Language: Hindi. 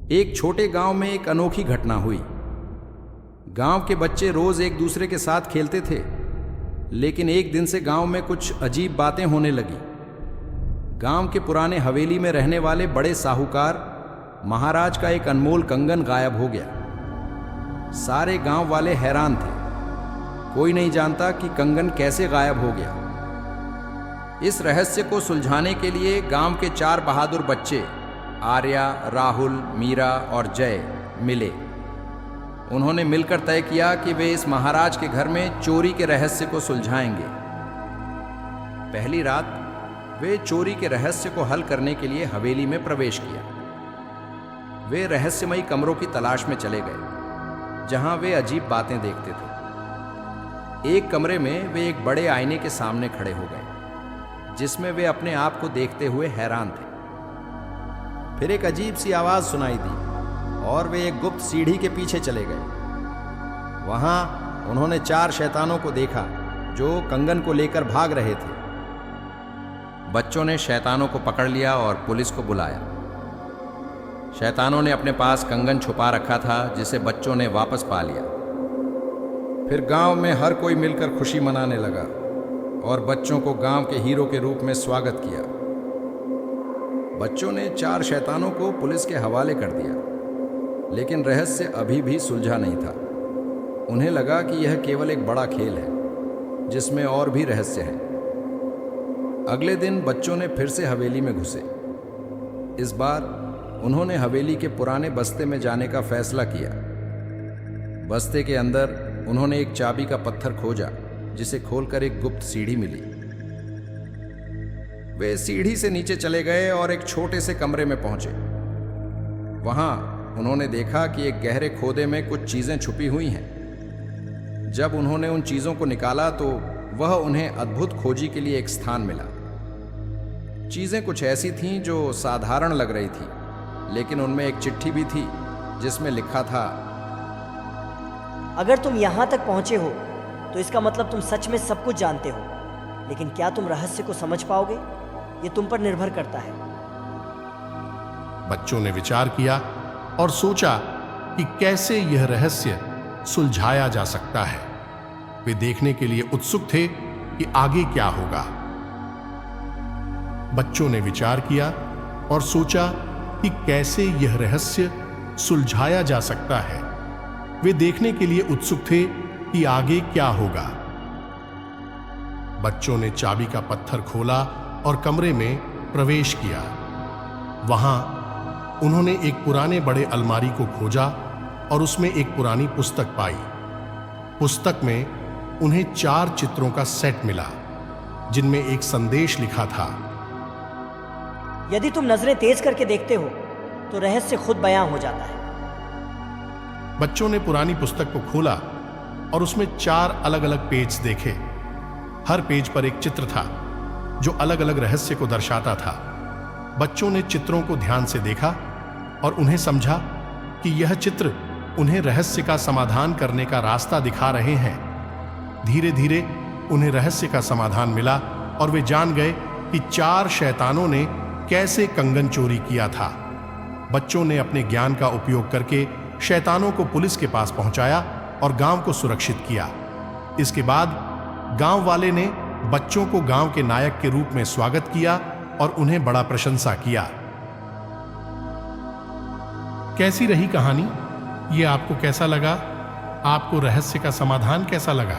एक छोटे गांव में एक अनोखी घटना हुई। गांव के बच्चे रोज एक दूसरे के साथ खेलते थे, लेकिन एक दिन से गांव में कुछ अजीब बातें होने लगी। गांव के पुराने हवेली में रहने वाले बड़े साहूकार महाराज का एक अनमोल कंगन गायब हो गया। सारे गांव वाले हैरान थे। कोई नहीं जानता कि कंगन कैसे गायब हो गया। इस रहस्य को सुलझाने के लिए गांव के 4 बहादुर बच्चे आर्या, राहुल, मीरा और जय मिले। उन्होंने मिलकर तय किया कि वे इस महाराज के घर में चोरी के रहस्य को सुलझाएंगे। पहली रात वे चोरी के रहस्य को हल करने के लिए हवेली में प्रवेश किया। वे रहस्यमयी कमरों की तलाश में चले गए, जहां वे अजीब बातें देखते थे। एक कमरे में वे एक बड़े आईने के सामने खड़े हो गए, जिसमें वे अपने आप को देखते हुए हैरान थे। फिर एक अजीब सी आवाज सुनाई दी और वे एक गुप्त सीढ़ी के पीछे चले गए। वहां उन्होंने 4 शैतानों को देखा जो कंगन को लेकर भाग रहे थे। बच्चों ने शैतानों को पकड़ लिया और पुलिस को बुलाया। शैतानों ने अपने पास कंगन छुपा रखा था, जिसे बच्चों ने वापस पा लिया। फिर गांव में हर कोई मिलकर खुशी मनाने लगा और बच्चों को गांव के हीरो के रूप में स्वागत किया। बच्चों ने 4 शैतानों को पुलिस के हवाले कर दिया, लेकिन रहस्य अभी भी सुलझा नहीं था। उन्हें लगा कि यह केवल एक बड़ा खेल है, जिसमें और भी रहस्य हैं। अगले दिन बच्चों ने फिर से हवेली में घुसे। इस बार उन्होंने हवेली के पुराने बस्ते में जाने का फैसला किया। बस्ते के अंदर उन्होंने एक चाबी का पत्थर खोजा, जिसे खोलकर एक गुप्त सीढ़ी मिली। वे सीढ़ी से नीचे चले गए और एक छोटे से कमरे में पहुंचे। वहां उन्होंने देखा कि एक गहरे खोदे में कुछ चीजें छुपी हुई हैं। जब उन्होंने उन चीजों को निकाला तो वह उन्हें अद्भुत खोजी के लिए एक स्थान मिला। चीजें कुछ ऐसी थीं जो साधारण लग रही थी, लेकिन उनमें एक चिट्ठी भी थी, जिसमें लिखा था, अगर तुम यहां तक पहुंचे हो तो इसका मतलब तुम सच में सब कुछ जानते हो, लेकिन क्या तुम रहस्य को समझ पाओगे, ये तुम पर निर्भर करता है। बच्चों ने विचार किया और सोचा कि कैसे यह रहस्य सुलझाया जा सकता है। वे देखने के लिए उत्सुक थे कि आगे क्या होगा। बच्चों ने विचार किया और सोचा कि कैसे यह रहस्य सुलझाया जा सकता है। वे देखने के लिए उत्सुक थे कि आगे क्या होगा। बच्चों ने चाबी का पत्थर खोला और कमरे में प्रवेश किया। वहां उन्होंने एक पुराने बड़े अलमारी को खोजा और उसमें एक पुरानी पुस्तक पाई। पुस्तक में उन्हें 4 चित्रों का सेट मिला, जिनमें एक संदेश लिखा था, यदि तुम नजरें तेज करके देखते हो तो रहस्य खुद बयां हो जाता है। बच्चों ने पुरानी पुस्तक को खोला और उसमें 4 अलग अलग पेज देखे। हर पेज पर एक चित्र था जो अलग अलग रहस्य को दर्शाता था। बच्चों ने चित्रों को ध्यान से देखा और उन्हें समझा कि यह चित्र उन्हें रहस्य का समाधान करने का रास्ता दिखा रहे हैं। धीरे धीरे उन्हें रहस्य का समाधान मिला और वे जान गए कि 4 शैतानों ने कैसे कंगन चोरी किया था। बच्चों ने अपने ज्ञान का उपयोग करके शैतानों को पुलिस के पास पहुंचाया और गांव को सुरक्षित किया। इसके बाद गांव वाले ने बच्चों को गांव के नायक के रूप में स्वागत किया और उन्हें बड़ा प्रशंसा किया। कैसी रही कहानी? ये आपको कैसा लगा? आपको रहस्य का समाधान कैसा लगा?